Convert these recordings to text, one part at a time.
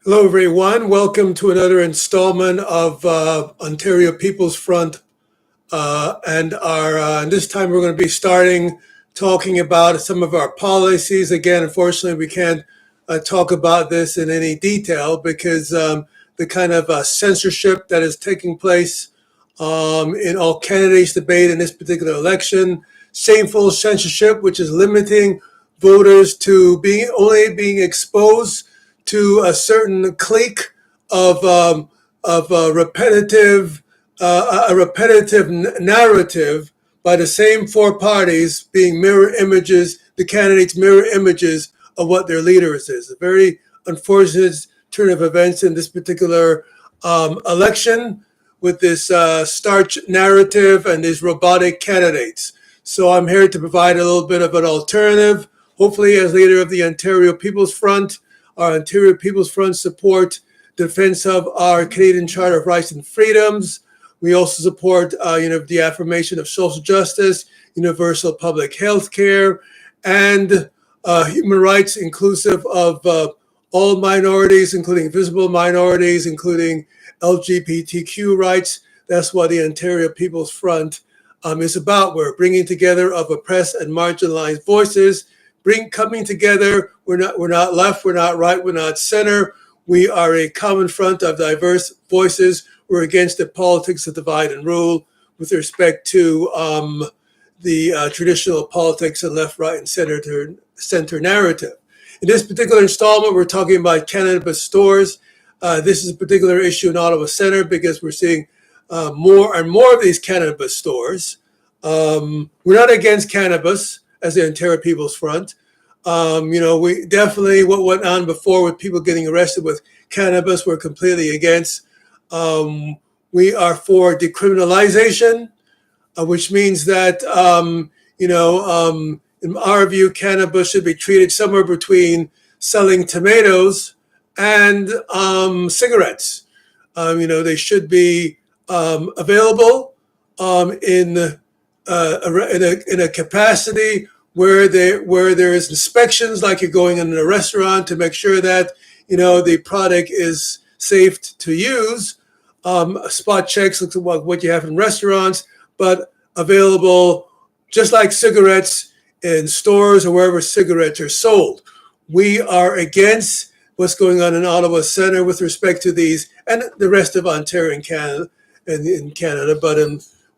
Hello, everyone. Welcome to another installment of Ontario People's Front. And this time we're going to be starting talking about some of our policies. Again, unfortunately, we can't talk about this in any detail because the kind of censorship that is taking place in all candidates' debate in this particular election, shameful censorship, which is limiting voters to being exposed to a certain clique of a repetitive narrative by the same four parties being mirror images, the candidates mirror images of what their leaders is. A very unfortunate turn of events in this particular election with this starch narrative and these robotic candidates. So I'm here to provide a little bit of an alternative. Hopefully, as leader of the Ontario People's Front, our Ontario People's Front support defense of our Canadian Charter of Rights and Freedoms. We also support, the affirmation of social justice, universal public health care, and human rights inclusive of all minorities, including visible minorities, including LGBTQ rights. That's what the Ontario People's Front is about. We're bringing together of oppressed and marginalized voices, coming together. We're not left, we're not right, we're not center. We are a common front of diverse voices. We're against the politics of divide and rule with respect to the traditional politics and left, right, and center narrative. In this particular installment, we're talking about cannabis stores. This is a particular issue in Ottawa-Centre because we're seeing more and more of these cannabis stores. We're not against cannabis as the Ontario People's Front. We definitely, what went on before with people getting arrested with cannabis, we're completely against. We are for decriminalization, which means that, in our view, cannabis should be treated somewhere between selling tomatoes and cigarettes. They should be available in a capacity where there is inspections, like you're going in a restaurant to make sure that the product is safe to use. Spot checks look at what you have in restaurants, but available just like cigarettes in stores or wherever cigarettes are sold. We are against what's going on in Ottawa-Centre with respect to these and the rest of Ontario and Canada, but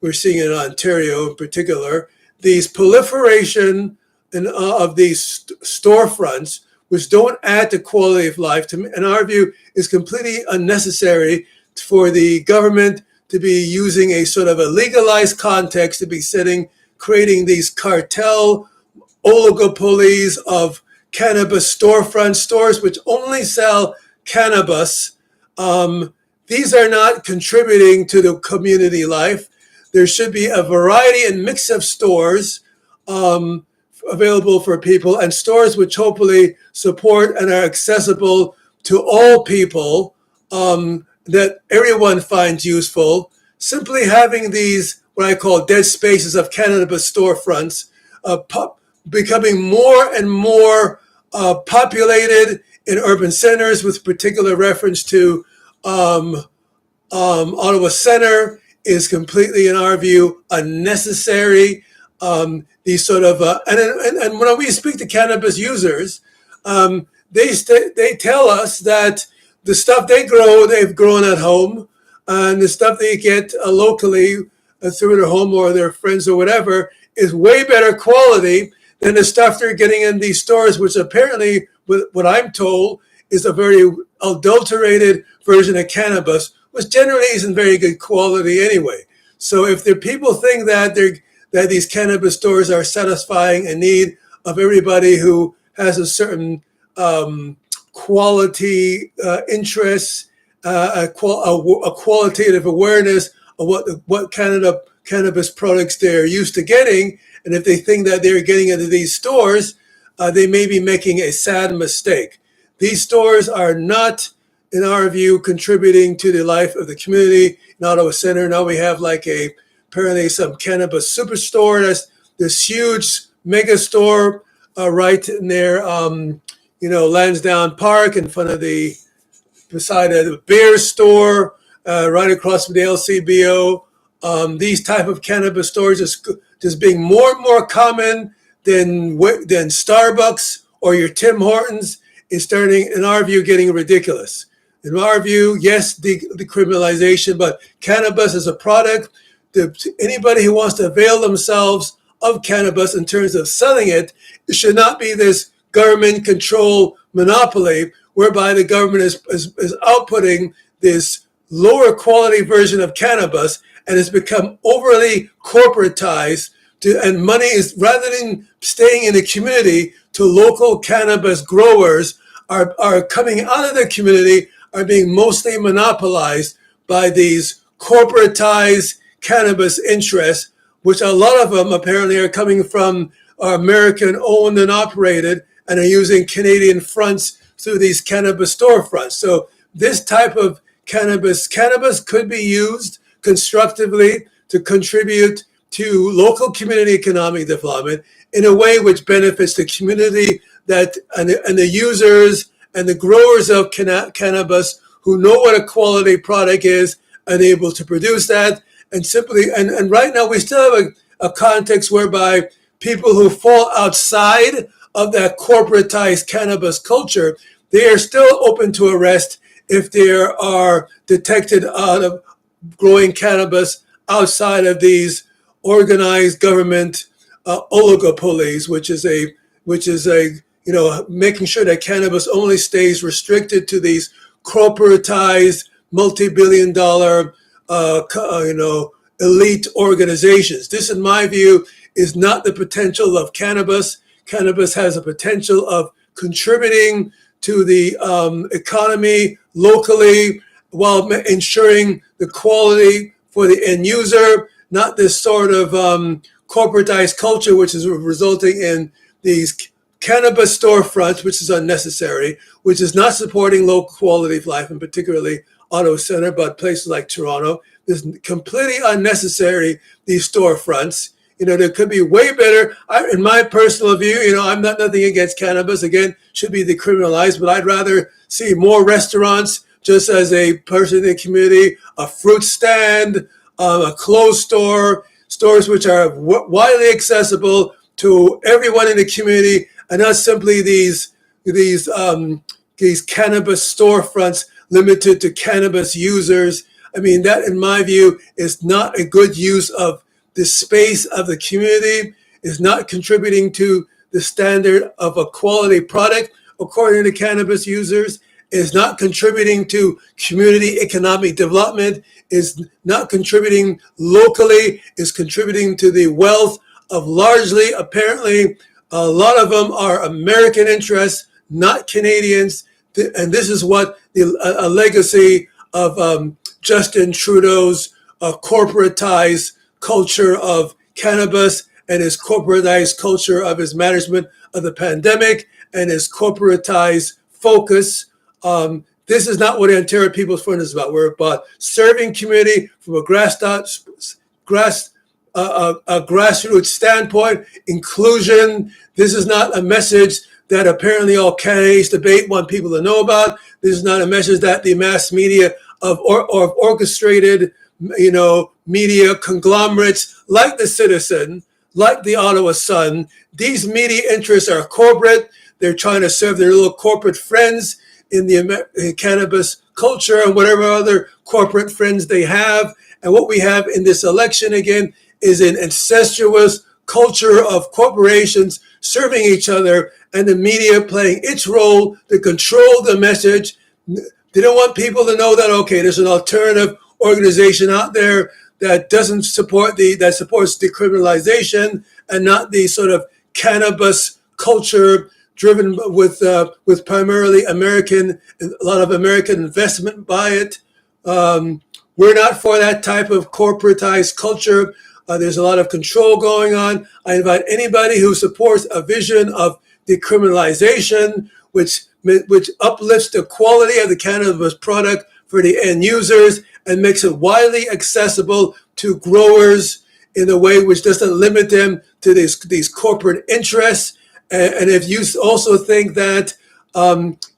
we're seeing in Ontario in particular, these proliferation of these storefronts, which don't add to quality of life, in our view, is completely unnecessary for the government to be using a sort of a legalized context to be creating these cartel oligopolies of cannabis stores which only sell cannabis. These are not contributing to the community life. There should be a variety and mix of stores available for people, and stores which hopefully support and are accessible to all people, that everyone finds useful. Simply having these, what I call dead spaces of cannabis storefronts, becoming more and more populated in urban centers, with particular reference to Ottawa-Centre, is completely, in our view, unnecessary. These sort of and when we speak to cannabis users, they tell us that the stuff they've grown at home, and the stuff they get locally through their home or their friends or whatever, is way better quality than the stuff they're getting in these stores, which apparently, what I'm told, is a very adulterated version of cannabis, which generally isn't very good quality anyway. So if the people think that these cannabis stores are satisfying a need of everybody who has a certain quality interest, a qualitative awareness of what cannabis products they're used to getting, and if they think that they're getting into these stores, they may be making a sad mistake. These stores are not, in our view, contributing to the life of the community. In Ottawa-Centre, now we have apparently some cannabis superstore. That's this huge mega store right near Lansdowne Park, in front of the beside a beer store, right across from the LCBO. These type of cannabis stores just being more and more common than Starbucks or your Tim Hortons is starting, in our view, getting ridiculous. In our view, yes, decriminalization, but cannabis as a product, anybody who wants to avail themselves of cannabis in terms of selling it, it should not be this government control monopoly whereby the government is outputting this lower quality version of cannabis and has become overly corporatized and money is, rather than staying in the community to local cannabis growers, are coming out of the community, are being mostly monopolized by these corporatized cannabis interests, which a lot of them apparently are coming from American owned and operated and are using Canadian fronts through these cannabis storefronts. So this type of cannabis could be used constructively to contribute to local community economic development in a way which benefits the community and the users and the growers of cannabis who know what a quality product is and able to produce that. And right now we still have a context whereby people who fall outside of that corporatized cannabis culture, they are still open to arrest if they are detected out of growing cannabis outside of these organized government oligopolies, which is making sure that cannabis only stays restricted to these corporatized multi-billion-dollar elite organizations. This, in my view, is not the potential of cannabis. Cannabis has a potential of contributing to the economy locally while ensuring the quality for the end user, not this sort of corporatized culture which is resulting in these cannabis storefronts, which is unnecessary, which is not supporting low quality of life, and particularly Ottawa-Centre, but places like Toronto. This is completely unnecessary, these storefronts. There could be way better. In my personal view, I'm not nothing against cannabis. Again, should be decriminalized, but I'd rather see more restaurants, just as a person in the community, a fruit stand, a clothes store, stores which are widely accessible to everyone in the community, and not simply these cannabis storefronts limited to cannabis users. I mean, that, in my view, is not a good use of the space of the community, is not contributing to the standard of a quality product, according to cannabis users, is not contributing to community economic development, is not contributing locally, is contributing to the wealth of largely, apparently, a lot of them are American interests, not Canadians. And this is what a legacy of Justin Trudeau's corporatized culture of cannabis and his corporatized culture of his management of the pandemic and his corporatized focus. This is not what Ontario People's Front is about. We're about serving community from a grassroots standpoint, inclusion. This is not a message that apparently all candidates debate want people to know about. This is not a message that the mass media of orchestrated, media conglomerates like The Citizen, like the Ottawa Sun. These media interests are corporate. They're trying to serve their little corporate friends in the cannabis culture and whatever other corporate friends they have. And what we have in this election, again, is an incestuous culture of corporations serving each other and the media playing its role to control the message. They don't want people to know that, okay, there's an alternative organization out there that doesn't that supports decriminalization and not the sort of cannabis culture driven with primarily a lot of American investment by it. We're not for that type of corporatized culture. There's a lot of control going on. I invite anybody who supports a vision of decriminalization, which uplifts the quality of the cannabis product for the end users and makes it widely accessible to growers in a way which doesn't limit them to these corporate interests. And if you also think that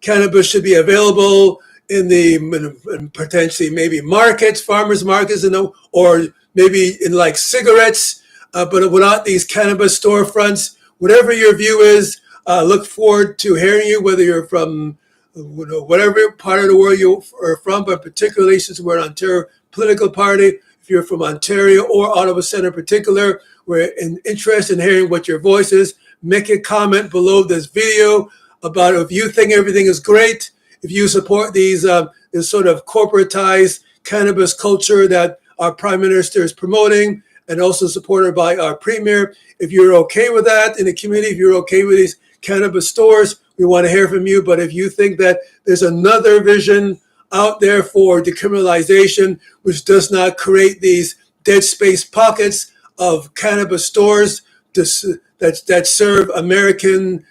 cannabis should be available in potentially maybe markets, farmers markets, or maybe in like cigarettes, but without these cannabis storefronts. Whatever your view is, look forward to hearing you, whether you're from whatever part of the world you are from, but particularly since we're an Ontario political party, if you're from Ontario or Ottawa-Centre in particular, we're interested in hearing what your voice is. Make a comment below this video about if you think everything is great, if you support these this sort of corporatized cannabis culture that our Prime Minister is promoting and also supported by our Premier. If you're okay with that in the community, if you're okay with these cannabis stores, we want to hear from you. But if you think that there's another vision out there for decriminalization, which does not create these dead space pockets of cannabis stores that serve American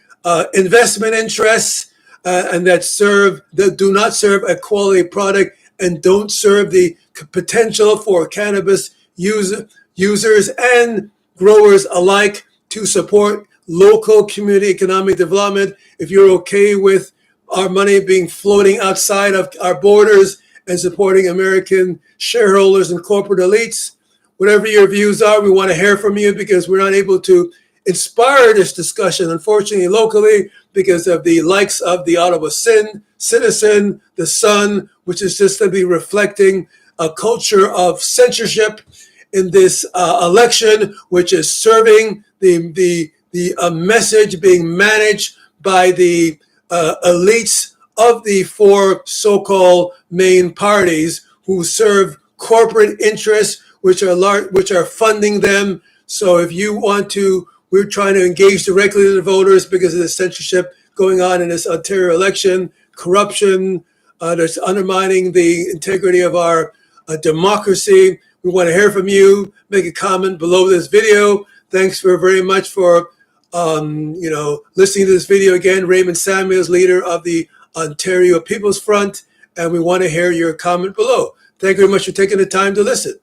investment interests and that do not serve a quality product and don't serve the potential for cannabis users and growers alike to support local community economic development. If you're okay with our money being floating outside of our borders and supporting American shareholders and corporate elites, whatever your views are, we want to hear from you because we're not able to inspire this discussion, unfortunately, locally because of the likes of the Ottawa-Citizen, the Sun, which is just to be reflecting a culture of censorship in this election, which is serving the message being managed by the elites of the four so-called main parties who serve corporate interests, which are funding them. So if you want to, we're trying to engage directly with the voters because of the censorship going on in this Ontario election, corruption that's undermining the integrity of our democracy. We want to hear from you. Make a comment below this video. Thanks very much for listening to this video again. Raymond Samuels, leader of the Ontario People's Front, and we want to hear your comment below. Thank you very much for taking the time to listen.